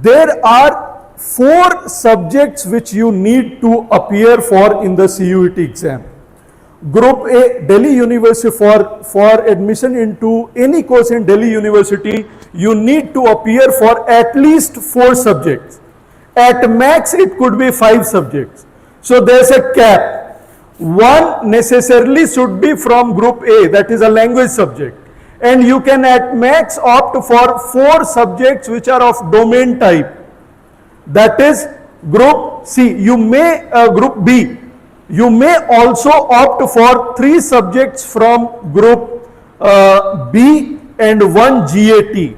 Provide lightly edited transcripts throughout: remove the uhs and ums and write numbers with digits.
there are 4 subjects which you need to appear for in the CUET exam. Group A, Delhi University, for admission into any course in Delhi University, you need to appear for at least 4 subjects. At max, it could be 5 subjects. So there's a cap. One necessarily should be from Group A, that is a language subject. And you can at max opt for 4 subjects which are of domain type. That is Group C. You may, Group B. You may also opt for 3 subjects from Group B and 1 GAT.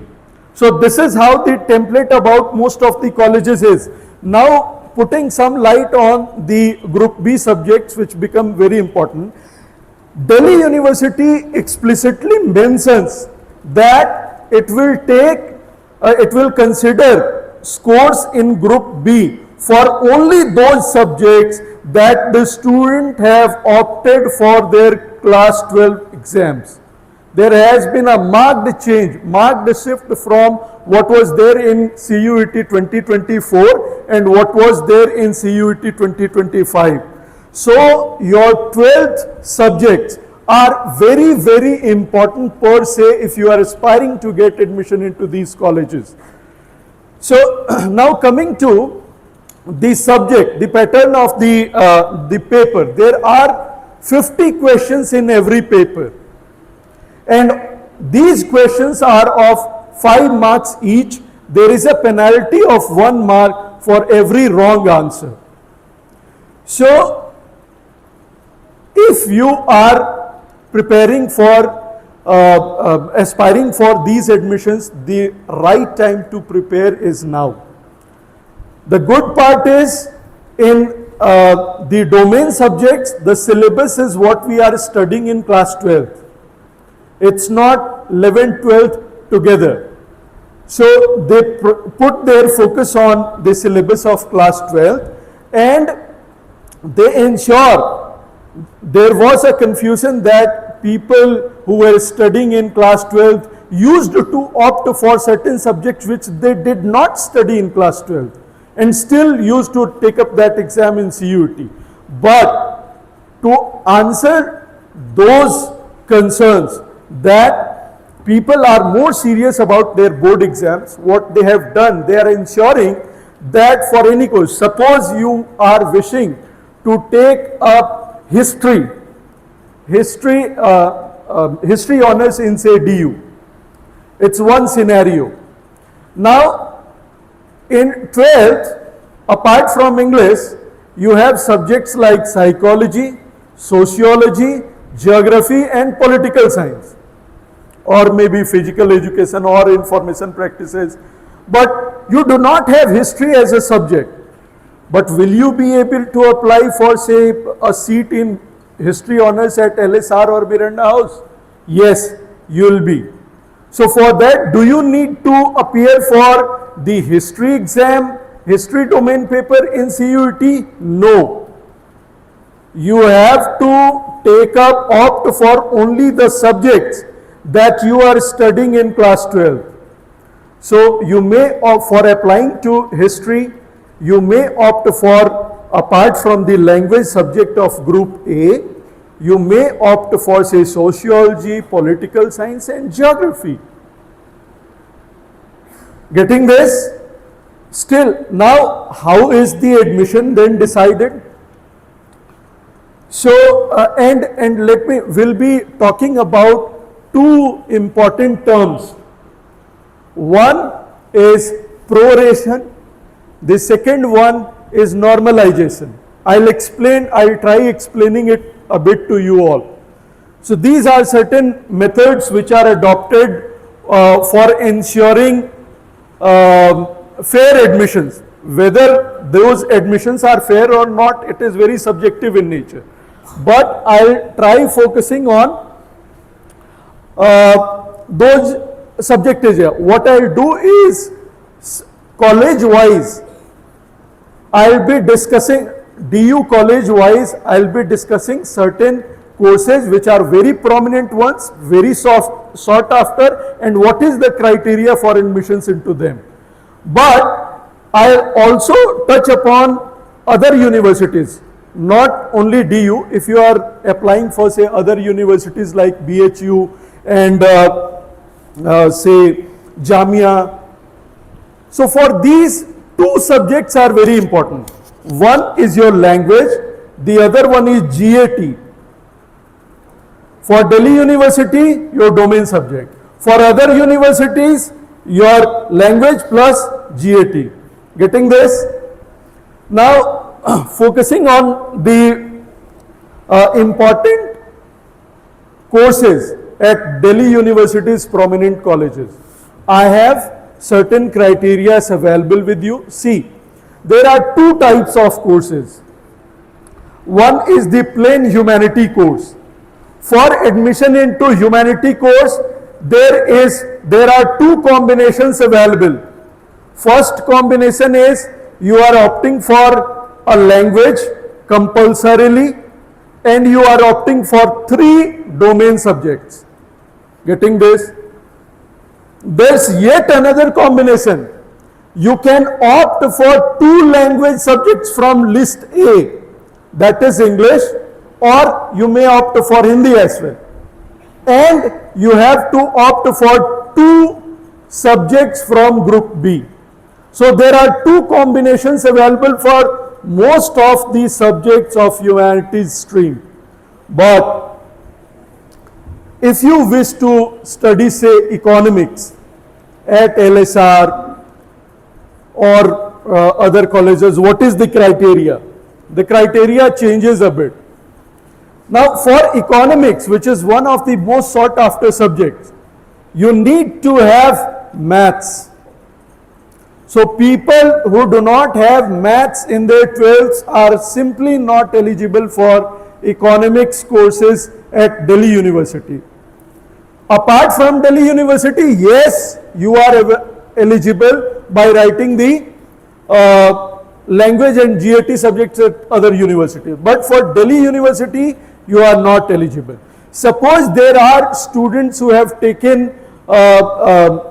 So this is how the template about most of the colleges is. Now putting some light on the Group B subjects which become very important. Delhi University explicitly mentions that it will consider scores in Group B for only those subjects that the student have opted for their class 12 exams. There has been a marked change, marked shift from what was there in CUET 2024 and what was there in CUET 2025. So your 12th subjects are very, very important per se if you are aspiring to get admission into these colleges. So now coming to the subject, the pattern of the paper, there are 50 questions in every paper. And these questions are of 5 marks each. There is a penalty of 1 mark for every wrong answer. So, if you are preparing for, aspiring for these admissions, the right time to prepare is now. The good part is in the domain subjects, the syllabus is what we are studying in class 12. It's not 11th, 12th together. So they put their focus on the syllabus of class 12 and they ensure. There was a confusion that people who were studying in class 12 used to opt for certain subjects which they did not study in class 12 and still used to take up that exam in CUET. But to answer those concerns that people are more serious about their board exams, what they have done, they are ensuring that for any course, suppose you are wishing to take up history honors in say DU. It's one scenario. Now in 12th, apart from English, you have subjects like psychology, sociology, geography and political science, or maybe physical education or information practices. But you do not have history as a subject. But will you be able to apply for say a seat in history honors at LSR or Miranda House? Yes, you will be. So for that, do you need to appear for the history exam, history domain paper in CUET? No. You have to opt for only the subjects that you are studying in class 12. So you may opt for applying to history, you may opt for, apart from the language subject of Group A, you may opt for say sociology, political science and geography. Getting this? Still, now how is the admission then decided? So, we'll be talking about 2 important terms. One is proration, the second one is normalization. I'll try explaining it a bit to you all. So these are certain methods which are adopted for ensuring fair admissions. Whether those admissions are fair or not, it is very subjective in nature. But I'll try focusing on those subjects here. What I'll do is college wise, I'll be discussing DU college wise, I'll be discussing certain courses which are very prominent ones, very sought after, and what is the criteria for admissions into them. But I also touch upon other universities, not only DU. If you are applying for say other universities like BHU and say Jamia. So for these two subjects are very important. One is your language, the other one is GAT. For Delhi University, your domain subject. For other universities, your language plus GAT. Getting this? Now, focusing on the important courses at Delhi University's prominent colleges. I have certain criteria available with you. See, there are two types of courses. One is the plain humanity course. For admission into humanity course, there are two combinations available. First combination is you are opting for a language compulsorily and you are opting for 3 domain subjects. Getting this? There's yet another combination. You can opt for 2 language subjects from list A, that is English, or you may opt for Hindi as well. And you have to opt for 2 subjects from group B. So there are 2 combinations available for most of the subjects of humanities stream. But if you wish to study say economics at LSR or other colleges, what is the criteria? The criteria changes a bit. Now for economics, which is one of the most sought after subjects, you need to have maths. So people who do not have maths in their 12th are simply not eligible for economics courses at Delhi University. Apart from Delhi University, yes, you are eligible by writing the language and GAT subjects at other universities. But for Delhi University, you are not eligible. Suppose there are students who have taken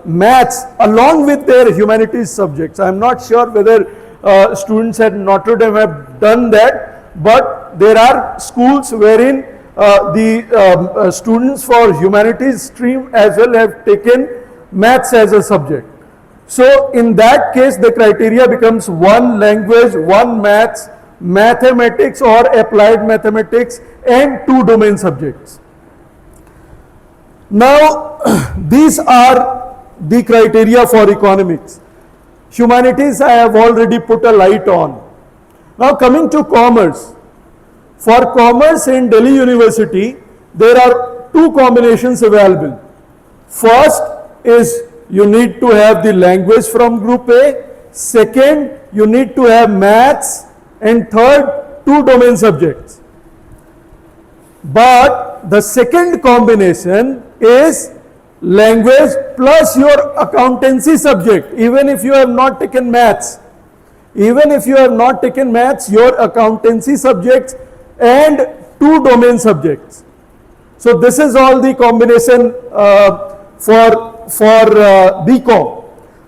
maths along with their humanities subjects. I am not sure whether students at Notre Dame have done that, but there are schools wherein the students for humanities stream as well have taken maths as a subject. So in that case, the criteria becomes 1 language, 1 maths, mathematics or applied mathematics, and 2 domain subjects. Now, these are the criteria for economics. Humanities I have already put a light on. Now coming to commerce. For commerce in Delhi University, there are 2 combinations available. First is you need to have the language from group A. Second, you need to have maths. And third, 2 domain subjects. But the second combination is language plus your accountancy subject. Even if you have not taken maths, your accountancy subjects and 2 domain subjects. So this is all the combination for BCom.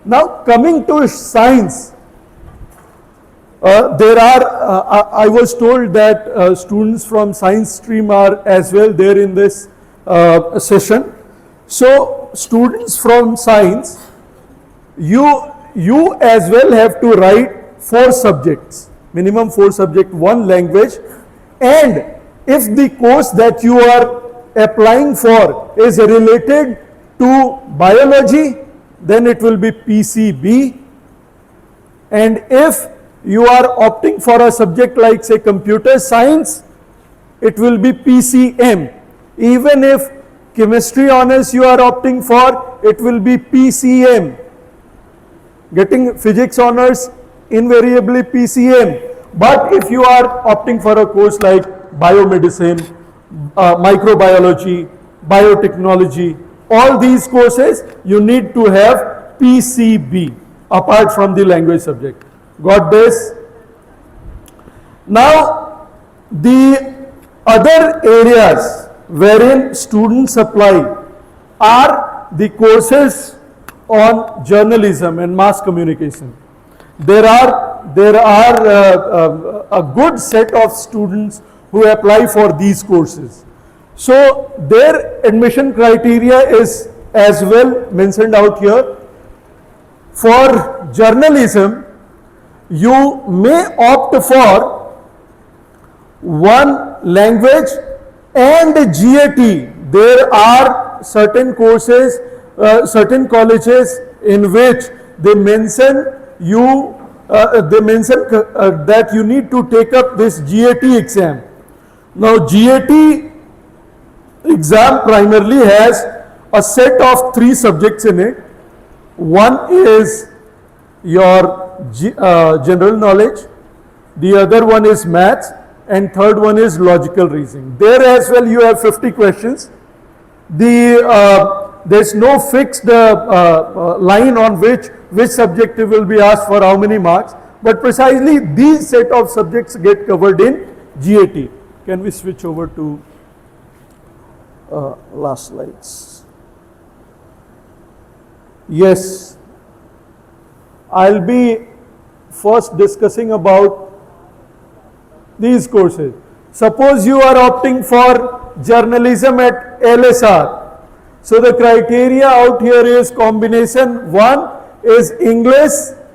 Now coming to science. I was told that students from science stream are as well there in this session. So students from science, you as well have to write 4 subjects, minimum 4 subjects, 1 language, and if the course that you are applying for is related to biology, then it will be PCB, and if you are opting for a subject like say computer science, it will be PCM. Even if chemistry honors you are opting for, it will be PCM. Getting physics honors, invariably PCM. But if you are opting for a course like biomedicine, microbiology, biotechnology, all these courses you need to have PCB apart from the language subject. Got this? Now, the other areas wherein students apply are the courses on journalism and mass communication. there are a good set of students who apply for these courses. So their admission criteria is as well mentioned out here. For journalism, you may opt for one language and GAT. There are certain courses, certain colleges in which they mention that you need to take up this GAT exam. Now GAT exam primarily has a set of 3 subjects in it. One is your general knowledge, the other one is maths, and third one is logical reasoning. There as well you have 50 questions. There's no fixed line on which subject will be asked for how many marks, but precisely these set of subjects get covered in GAT. Can we switch over to last slides? Yes, I'll be first discussing about these courses. Suppose you are opting for journalism at LSR. So the criteria out here is combination. One is English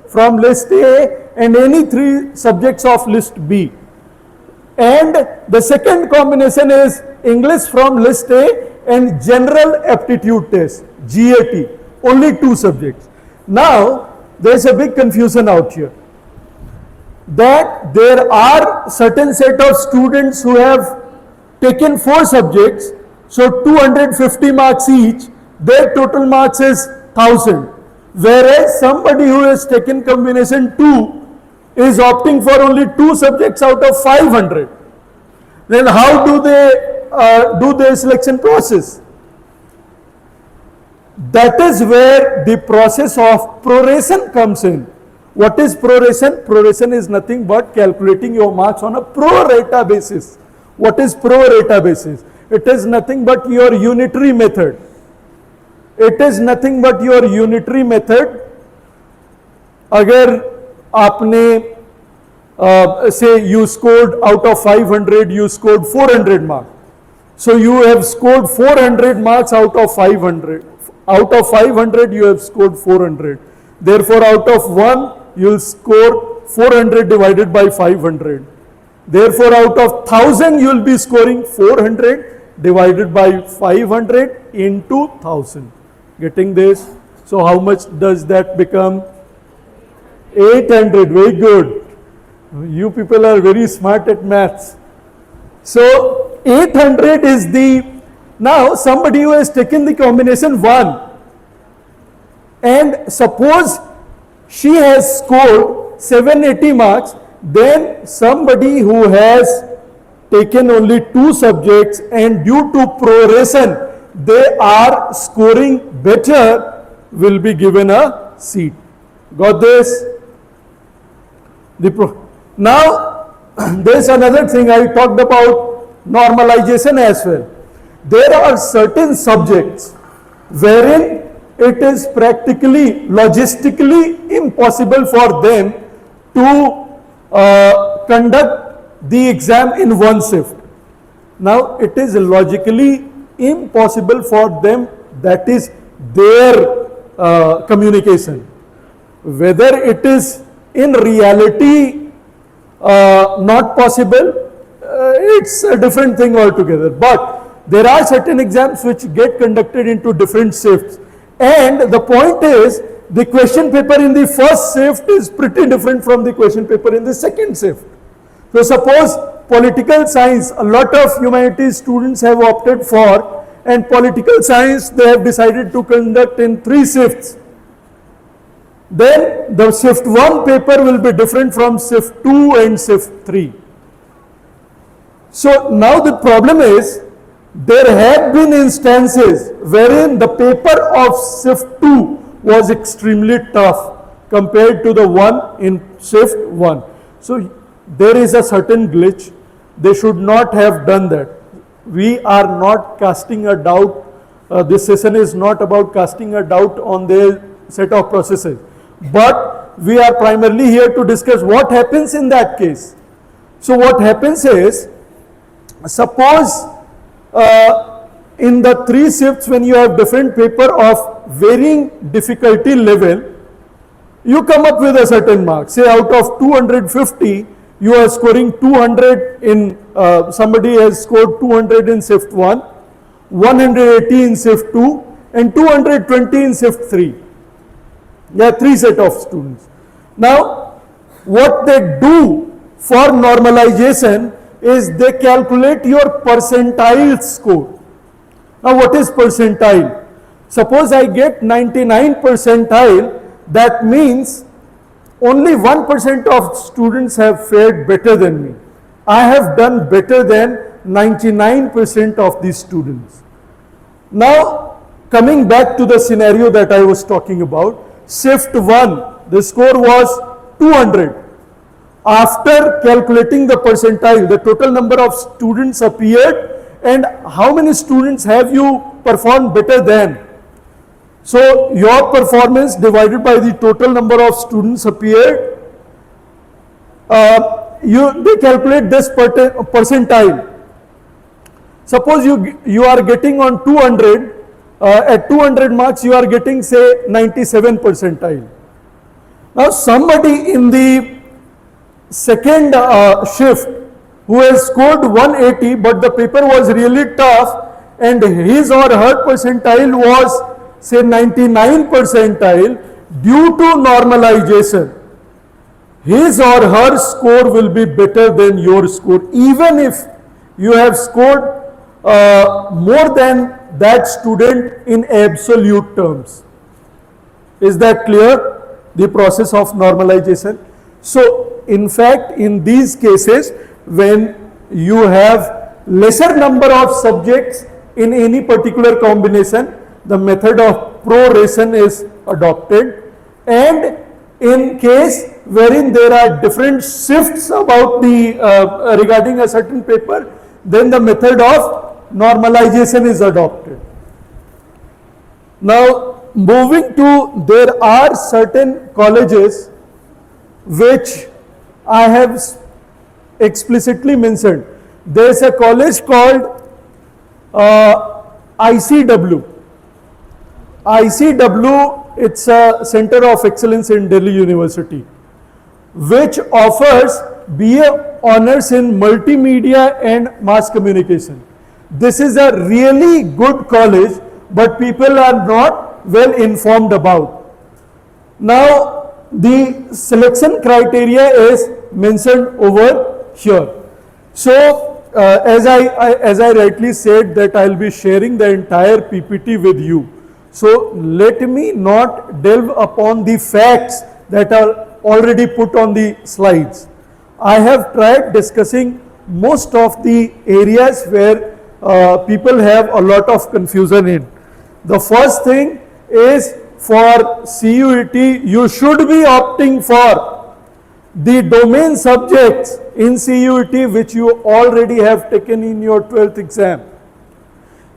from list A and any 3 subjects of list B. And the second combination is English from list A and general aptitude test, GAT, only 2 subjects. Now there is a big confusion out here, that there are certain set of students who have taken 4 subjects, so 250 marks each, their total marks is 1000. Whereas somebody who has taken combination 2 is opting for only 2 subjects out of 500. Then how do they do their selection process? That is where the process of proration comes in. What is proration? Proration is nothing but calculating your marks on a pro rata basis. What is pro rata basis? It is nothing but your unitary method. It is nothing but your unitary method. Agar aapne say you scored out of 500, you scored 400 marks. So you have scored 400 marks out of 500. Out of 500 you have scored 400. Therefore out of 1 you will score 400 divided by 500. Therefore out of 1000 you will be scoring 400 divided by 500 into 1000. Getting this? So how much does that become? 800. Very good. You people are very smart at maths. So 800 is the, now somebody who has taken the combination 1 and suppose she has scored 780 marks, then somebody who has taken only 2 subjects and due to proration they are scoring better will be given a seat. Got this? Now there is another thing I talked about, normalization as well. There are certain subjects wherein it is practically, logistically impossible for them to conduct the exam in one shift. Now it is logically impossible for them, that is their communication. Whether it is in reality not possible, it's a different thing altogether. But there are certain exams which get conducted into different shifts. And the point is, the question paper in the first shift is pretty different from the question paper in the second shift. So suppose political science, a lot of humanities students have opted for, and political science they have decided to conduct in 3 shifts. Then the shift 1 paper will be different from shift 2 and shift 3. So now the problem is, there have been instances wherein the paper of shift 2 was extremely tough compared to the one in shift 1. So there is a certain glitch. They should not have done that. We are not casting a doubt. This session is not about casting a doubt on their set of processes. But we are primarily here to discuss what happens in that case. So what happens is, suppose in the 3 shifts when you have different paper of varying difficulty level, you come up with a certain mark. Say out of 250, you are scoring 200 in, somebody has scored 200 in shift 1, 180 in shift 2 and 220 in shift 3. There are 3 set of students. Now, what they do for normalization is they calculate your percentile score. Now, what is percentile? Suppose I get 99 percentile, that means only 1% of students have fared better than me. I have done better than 99% of these students. Now, coming back to the scenario that I was talking about, shift 1, the score was 200. After calculating the percentile, the total number of students appeared, and how many students have you performed better than? So, your performance divided by the total number of students appeared, they calculate this percentile. Suppose you are getting on 200, at 200 marks you are getting say 97 percentile. Now, somebody in the second shift who has scored 180, but the paper was really tough and his or her percentile was say 99 percentile, due to normalization, his or her score will be better than your score, even if you have scored more than that student in absolute terms. Is that clear? The process of normalization. So, in fact, in these cases, when you have lesser number of subjects in any particular combination, the method of proration is adopted, and in case wherein there are different shifts about the regarding a certain paper, then the method of normalization is adopted. Now, moving to, there are certain colleges which I have explicitly mentioned. There is a college called ICW. ICW, it's a Center of Excellence in Delhi University, which offers BA Honours in Multimedia and Mass Communication. This is a really good college, but people are not well informed about. Now, the selection criteria is mentioned over here. So, as I rightly said that I will be sharing the entire PPT with you. So, let me not delve upon the facts that are already put on the slides. I have tried discussing most of the areas where people have a lot of confusion in. The first thing is, for CUET, you should be opting for the domain subjects in CUET which you already have taken in your 12th exam,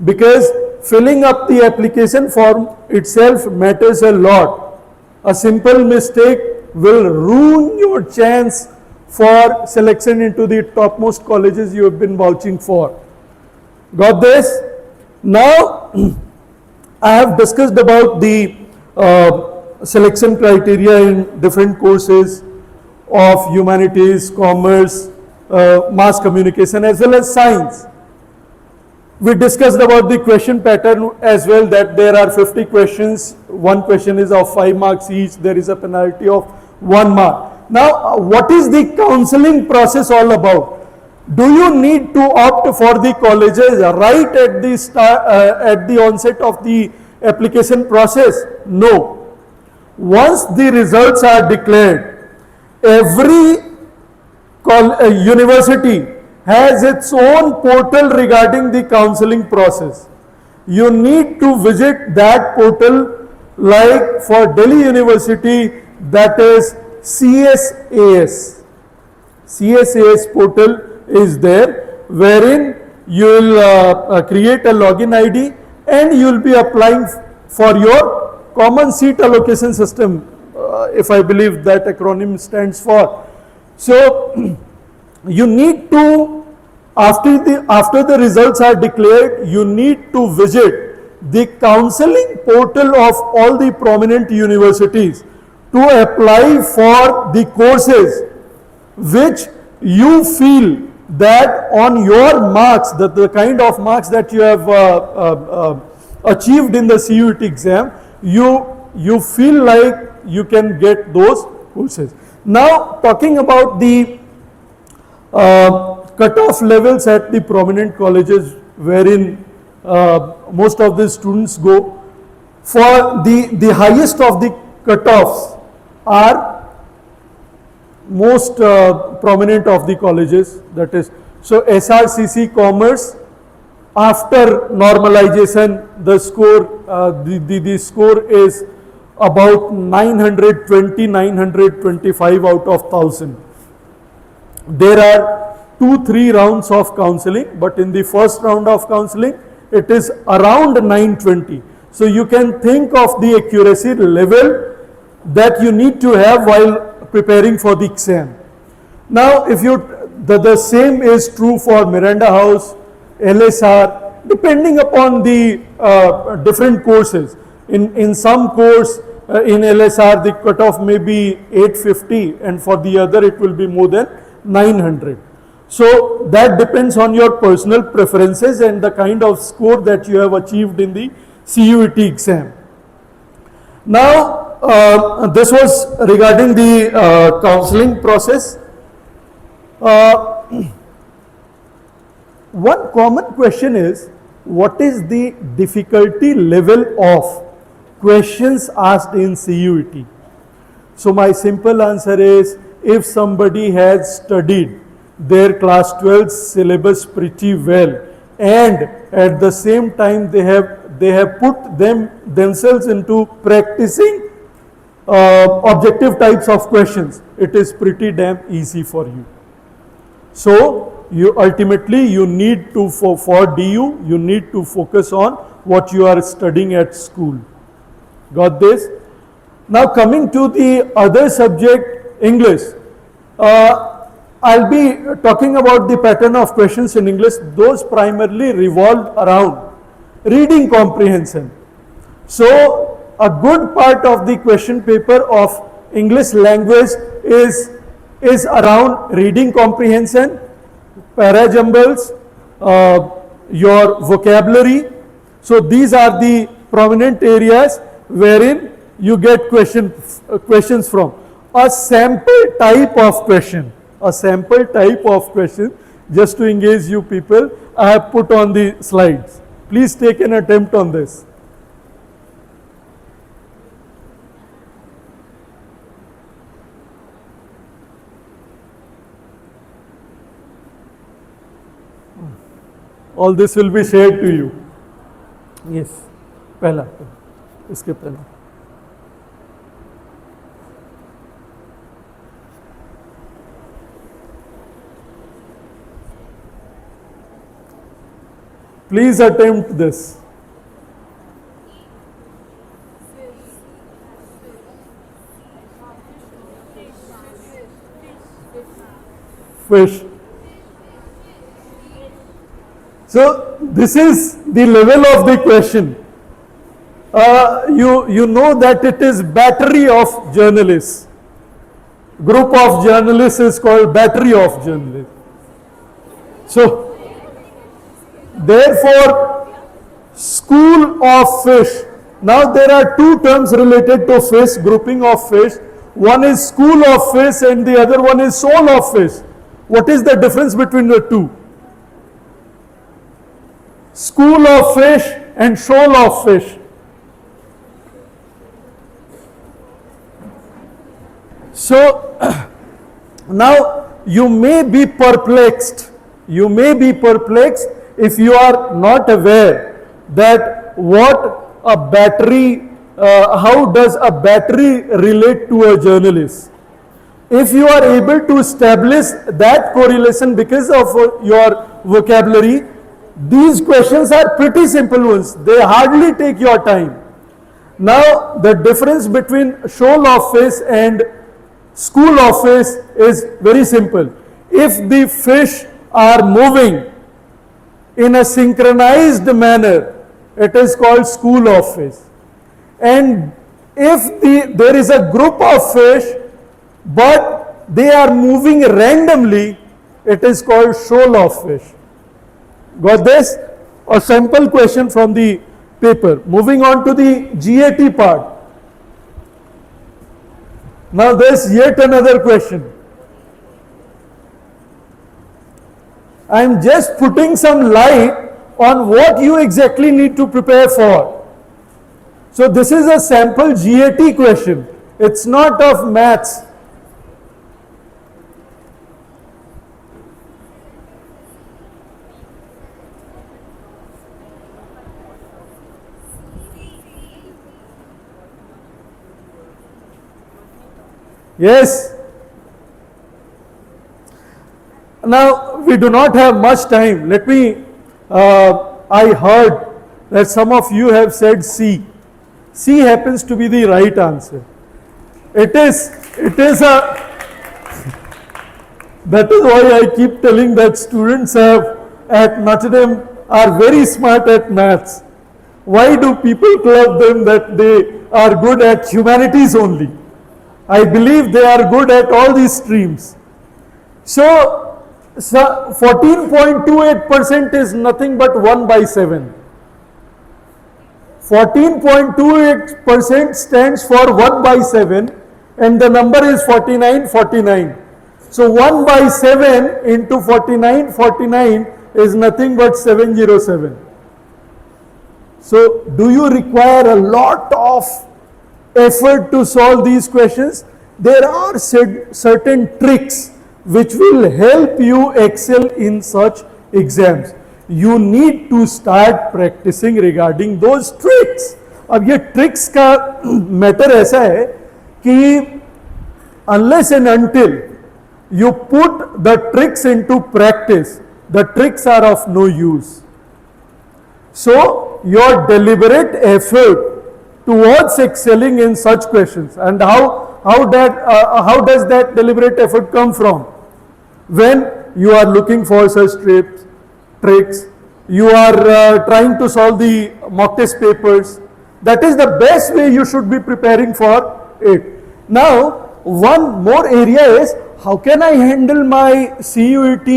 because filling up the application form itself matters a lot. A simple mistake will ruin your chance for selection into the topmost colleges you have been vouching for. Got this? Now, I have discussed about the selection criteria in different courses of humanities, commerce, mass communication as well as science. We discussed about the question pattern as well, that there are 50 questions, one question is of 5 marks each, there is a penalty of 1 mark. Now, what is the counseling process all about? Do you need to opt for the colleges right at the start, at the onset of the application process? No. Once the results are declared, every university has its own portal regarding the counseling process. You need to visit that portal, like for Delhi University, that is CSAS. CSAS portal is there, wherein you will create a login ID and you will be applying for your common seat allocation system, if I believe that acronym stands for. So you need to, after the results are declared, you need to visit the counseling portal of all the prominent universities to apply for the courses which you feel that on your marks, that the kind of marks that you have achieved in the CUET exam, you feel like you can get those courses. Now, talking about the cutoff levels at the prominent colleges wherein most of the students go, for the highest of the cutoffs are most prominent of the colleges, that is, so SRCC Commerce, after normalization, the score, the score is about 920, 925 out of 1000. There are 2-3 rounds of counseling, but in the first round of counseling, it is around 920. So you can think of the accuracy level that you need to have while preparing for the exam. Now, if you, the same is true for Miranda House, LSR, depending upon the different courses. In some course, in LSR, the cutoff may be 850, and for the other, it will be more than 900. So that depends on your personal preferences and the kind of score that you have achieved in the CUET exam. Now, this was regarding the counseling process. One common question is, what is the difficulty level of questions asked in CUET? So my simple answer is, if somebody has studied their class 12 syllabus pretty well, and at the same time they have put themselves into practicing objective types of questions, it is pretty damn easy for you. So you ultimately you need to, for DU, you need to focus on what you are studying at school. Got this? Now coming to the other subject, English. I'll be talking about the pattern of questions in English. Those primarily revolve around reading comprehension. So a good part of the question paper of English language is around reading comprehension, parajumbles, your vocabulary. So these are the prominent areas wherein you get questions from. A sample type of question, just to engage you people, I have put on the slides. Please take an attempt on this. All this will be shared to you. Yes, पहला, इसके पहला. Please attempt this. Fish. So this is the level of the question. You know that it is battery of journalists. Group of journalists is called battery of journalists. So therefore, school of fish. Now there are two terms related to fish, grouping of fish. One is school of fish and the other one is soul of fish. What is the difference between the two? School of fish and shoal of fish. So now you may be perplexed. You may be perplexed if you are not aware that what a battery, how does a battery relate to a journalist. If you are able to establish that correlation because of your vocabulary, these questions are pretty simple ones. They hardly take your time. Now the difference between shoal office and school office is very simple. If the fish are moving in a synchronized manner, it is called school office. And if there is a group of fish but they are moving randomly, it is called shoal of fish. Got this? A sample question from the paper. Moving on to the GAT part. Now there's yet another question. I am just putting some light on what you exactly need to prepare for. So this is a sample GAT question. It's not of maths. Yes. Now we do not have much time. Let me, I heard that some of you have said C. C happens to be the right answer. It is a, that is why I keep telling that students at Notre Dame are very smart at maths. Why do people club them that they are good at humanities only? I believe they are good at all these streams. So 14.28% is nothing but 1 by 7. 14.28% stands for 1 by 7 and the number is 49. So 1 by 7 into 49 is nothing but 707. So do you require a lot of effort to solve these questions? There are certain tricks which will help you excel in such exams. You need to start practicing regarding those tricks. अब ये tricks का matter ऐसा है कि unless and until you put the tricks into practice, the tricks are of no use. So your deliberate effort towards excelling in such questions, and how does that deliberate effort come from? When you are looking for such tricks, you are trying to solve the mock test papers. That is the best way you should be preparing for it. Now, one more area is, how can I handle my CUET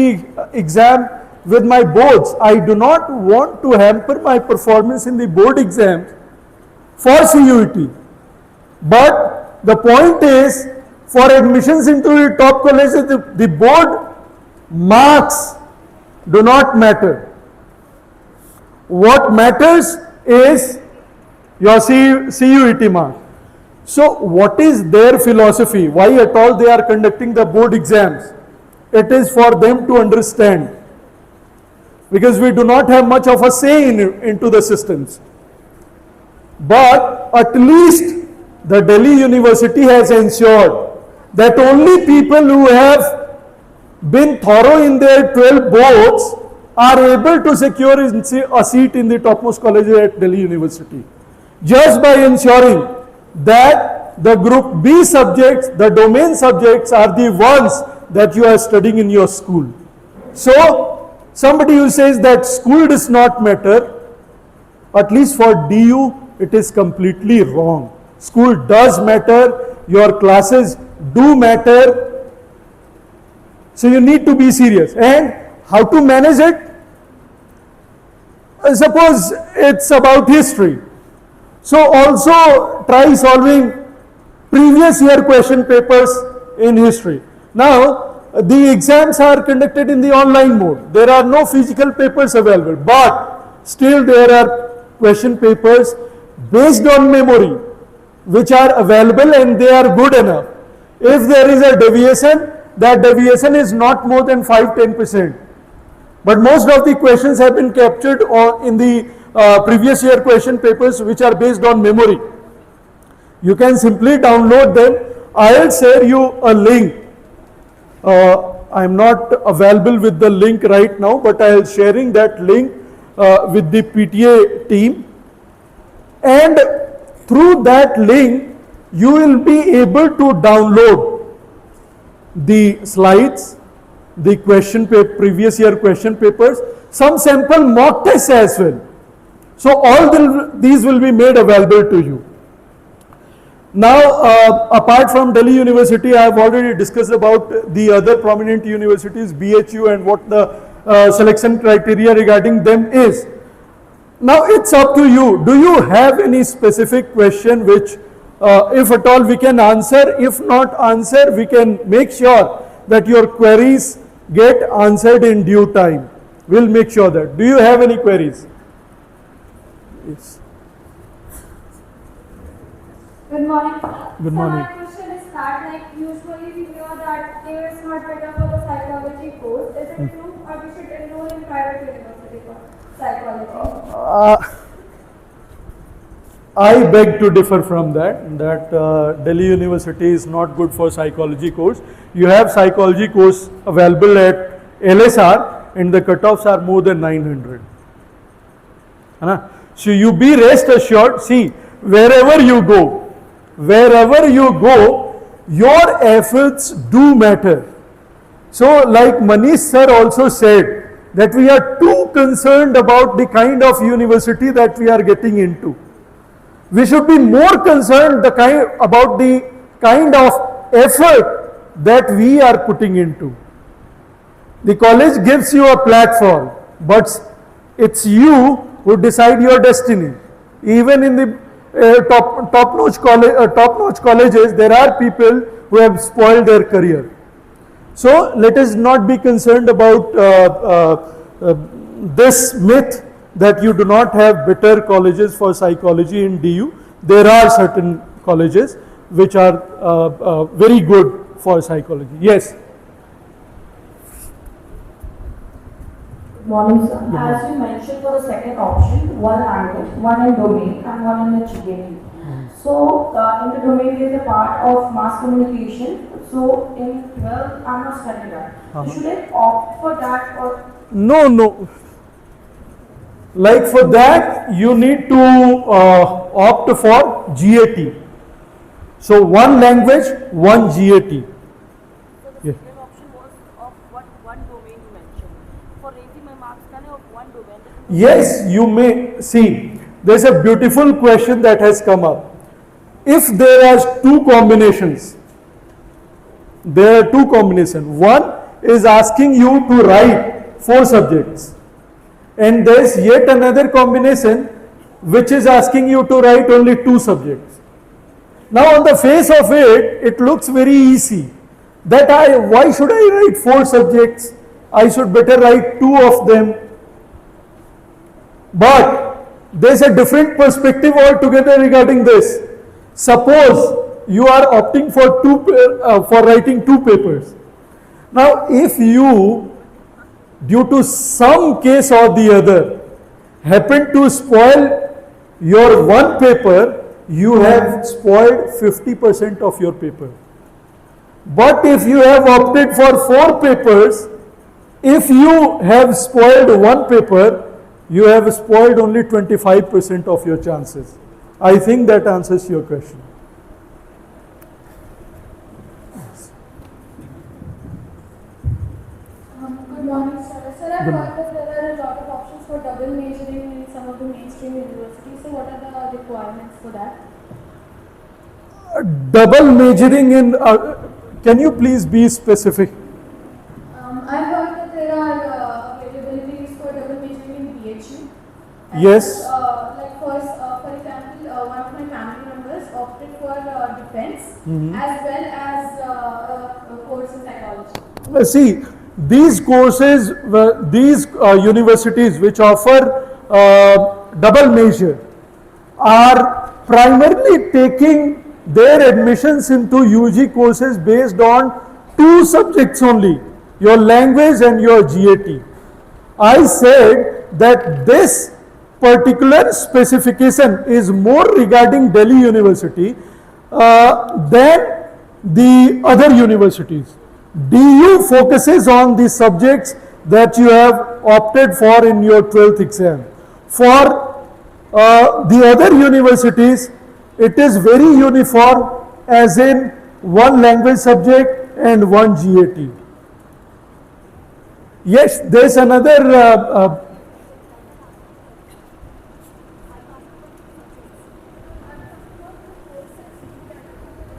exam with my boards? I do not want to hamper my performance in the board exams for CUET. But the point is, for admissions into the top colleges, the board marks do not matter. What matters is your CUET mark. So what is their philosophy? Why at all they are conducting the board exams? It is for them to understand. Because we do not have much of a say into the systems. But at least the Delhi University has ensured that only people who have been thorough in their 12 boards are able to secure a seat in the topmost colleges at Delhi University. Just by ensuring that the group B subjects, the domain subjects are the ones that you are studying in your school. So, somebody who says that school does not matter, at least for DU, it is completely wrong. School does matter, your classes do matter. So you need to be serious. And how to manage it? Suppose it's about history. So also try solving previous year question papers in history. Now, the exams are conducted in the online mode. There are no physical papers available, but still there are question papers based on memory which are available and they are good enough. If there is a deviation, that deviation is not more than 5-10%. But most of the questions have been captured in the previous year question papers which are based on memory. You can simply download them. I will share you a link. I am not available with the link right now, but I am sharing that link with the PTA team. And through that link you will be able to download the slides, the previous year question papers, some sample mock tests as well. So all these will be made available to you. Now, apart from Delhi University, I have already discussed about the other prominent universities, BHU, and what the selection criteria regarding them is. Now, it's up to you. Do you have any specific question which, if at all, we can answer? If not answer, we can make sure that your queries get answered in due time. We'll make sure that. Do you have any queries? Yes. Good morning. Good morning. So my question is that, like, usually we know that it is not better for the psychology course. Is it true, or we should enroll in private university for psychology? I beg to differ from that. Delhi University is not good for psychology course. You have psychology course available at LSR, and the cutoffs are more than 900. So you be rest assured. See, wherever you go, your efforts do matter. So, like Manish sir also said, that we are too concerned about the kind of university that we are getting into. We should be more concerned about the kind of effort that we are putting into. The college gives you a platform, but it's you who decide your destiny. Even in the top-notch colleges, there are people who have spoiled their career. So let us not be concerned about this myth that you do not have better colleges for psychology in DU. There are certain colleges which are very good for psychology. Yes. Morning, sir. As you mentioned, for the second option, one language, one in domain, and one in the GAT. So, in the domain, there is a part of mass communication. So, in 12, I'm not studying that. Should I opt for that or? No. Like for that, you need to opt for GAT. So, one language, one GAT. So the second option was of one domain you mentioned. For rating my marks, can I of one domain? Yes, you may. See, there's a beautiful question that has come up. If there are two combinations, one is asking you to write 4 subjects, and there's yet another combination which is asking you to write only 2 subjects. Now on the face of it, it looks very easy. Why should I write 4 subjects? I should better write 2 of them. But there's a different perspective altogether regarding this. Suppose you are opting for writing 2 papers. Now, if you, due to some case or the other, happen to spoil your one paper, you have spoiled 50% of your paper. But if you have opted for 4 papers, if you have spoiled one paper, you have spoiled only 25% of your chances. I think that answers your question. Good morning, sir. Sir, I've heard that there are a lot of options for double majoring in some of the mainstream universities. So, what are the requirements for that? Double majoring in, can you please be specific? I've heard that there are availabilities for double majoring in PhD. Yes. For example, one of my family members opted for defense as well as a course in psychology. See, these courses, these universities which offer double major are primarily taking their admissions into UG courses based on 2 subjects only, your language and your GAT. I said that this particular specification is more regarding Delhi University than the other universities. DU focuses on the subjects that you have opted for in your 12th exam. For the other universities, It is very uniform, as in one language subject and one GAT. Yes, there is another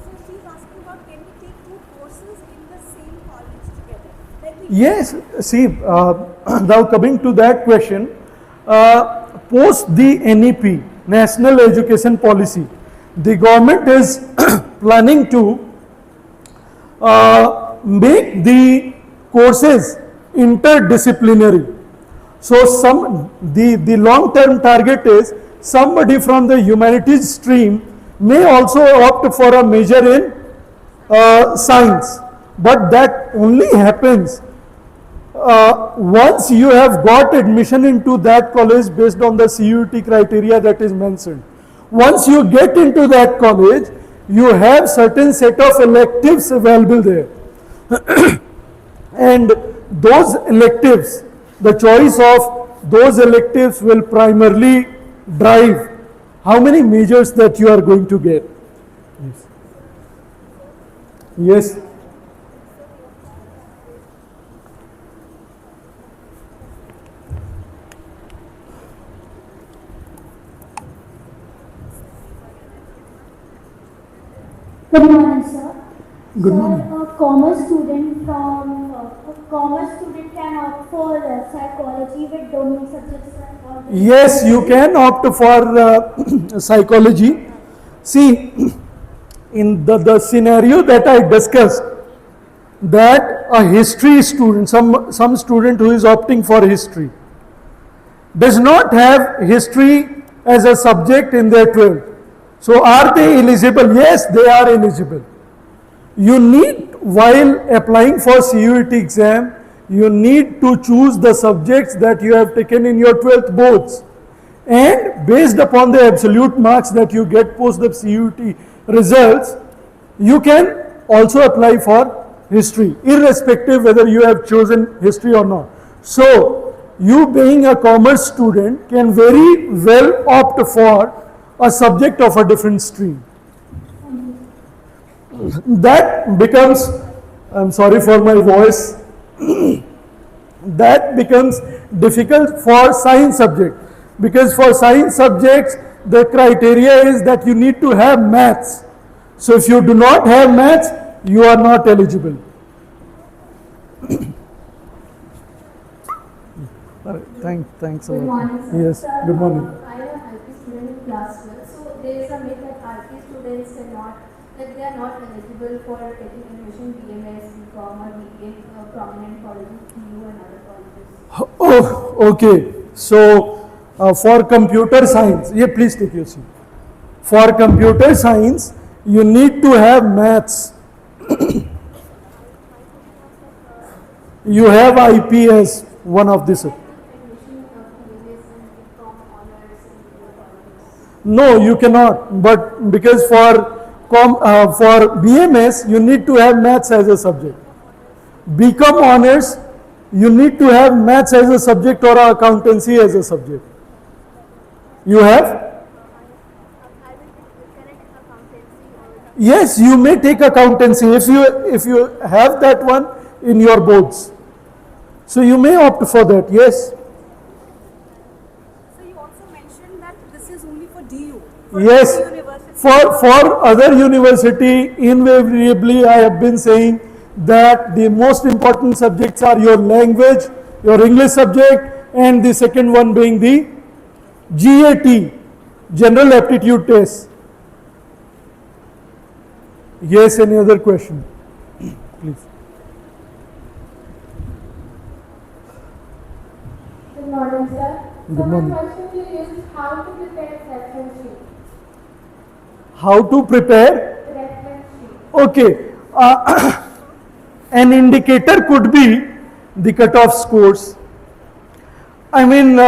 So she's asking about, can we take two courses in the same college together? Like we yes, see, now coming to that question, post the NEP, National Education Policy, the government is planning to make the courses interdisciplinary. So the long-term target is somebody from the humanities stream may also opt for a major in science, but that only happens once you have got admission into that college based on the CUET criteria that is mentioned. Once you get into that college, you have certain set of electives available there. And those electives, the choice of those electives will primarily drive how many majors that you are going to get. Yes. Yes. Good morning, sir. Good Sir, morning. a commerce student can opt for psychology with domain subjects like already. Yes, you can opt for psychology. See, in the scenario that I discussed, that a history student, some student who is opting for history, does not have history as a subject in their 12th. So are they eligible? Yes, they are eligible. You need, while applying for CUET exam, you need to choose the subjects that you have taken in your 12th boards. And based upon the absolute marks that you get post the CUET results, you can also apply for history, irrespective whether you have chosen history or not. So, you being a commerce student can very well opt for a subject of a different stream. That becomes, I'm sorry for my voice, that becomes difficult for science subject, because for science subjects the criteria is that you need to have maths. So if you do not have maths, you are not eligible. Thanks a Good lot. morning, sir. Yes, Sir, good morning. I am an IT student in class 12. So there is a myth that IT students cannot, that they are not eligible for taking admission BMS, BCom or BBA prominent colleges, TU and other colleges. Oh, okay. So for computer science, yeah, please take your seat. For computer science, you need to have maths. You have IPS, one of this. Admission BMS and BCom honors in other colleges. No, you cannot. But because for BMS, you need to have maths as a subject. BCom honors, you need to have maths as a subject or accountancy as a subject. You have? Yes, you may take accountancy if you have that one in your boards. So you may opt for that. Yes. So you also mentioned that this is only for DU. Yes. other universities. For other university, invariably I have been saying that the most important subjects are your language, your English subject, and the second one being the GAT, General Aptitude Test. Yes, any other question? Please. Good morning, sir. Good morning. My question to you is how to prepare reference sheet. How to prepare? Reference sheet. Okay. An indicator could be the cutoff scores. I mean,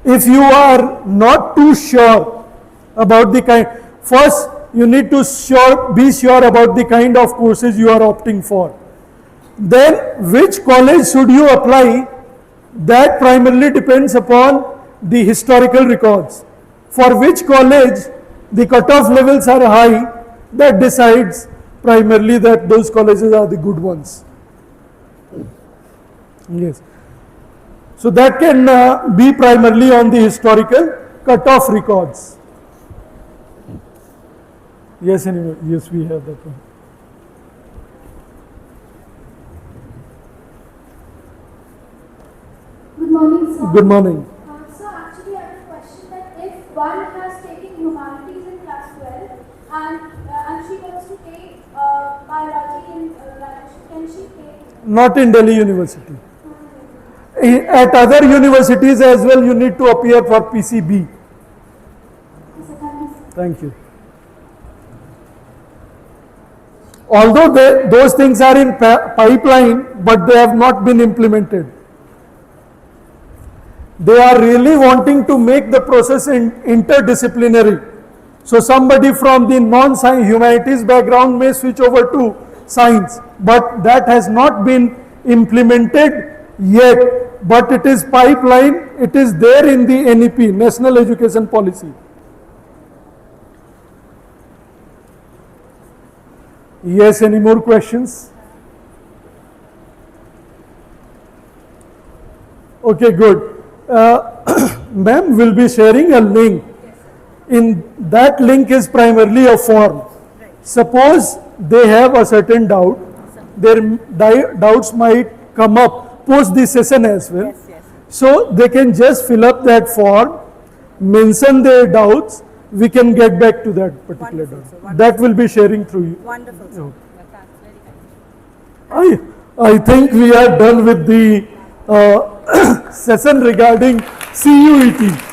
if you are not too sure about the kind, first you need to be sure about the kind of courses you are opting for. Then which college should you apply? That primarily depends upon the historical records. For which college the cutoff levels are high, that decides primarily that those colleges are the good ones. Yes. So that can be primarily on the historical cutoff records. Yes, anyway, yes, we have that one. Good morning, sir. Good morning. So actually I have a question that if one has taken humanities in class 12 and she wants to take biology in graduation, can she take? Not in Delhi University. At other universities as well, you need to appear for PCB. Thank you. Although those things are in pipeline, but they have not been implemented. They are really wanting to make the process interdisciplinary. So somebody from the non-science humanities background may switch over to science, but that has not been implemented yet. But it is pipeline, it is there in the NEP, National Education Policy. Yes, any more questions? Okay, good. Ma'am will be sharing a link. In that link is primarily a form. Suppose they have a certain doubt, their doubts might come up post this session as well. So they can just fill up that form, mention their doubts, we can get back to that particular doubt. That will be sharing through you. Wonderful, sir. Okay. That's very kind. I think we are done with the session regarding CUET.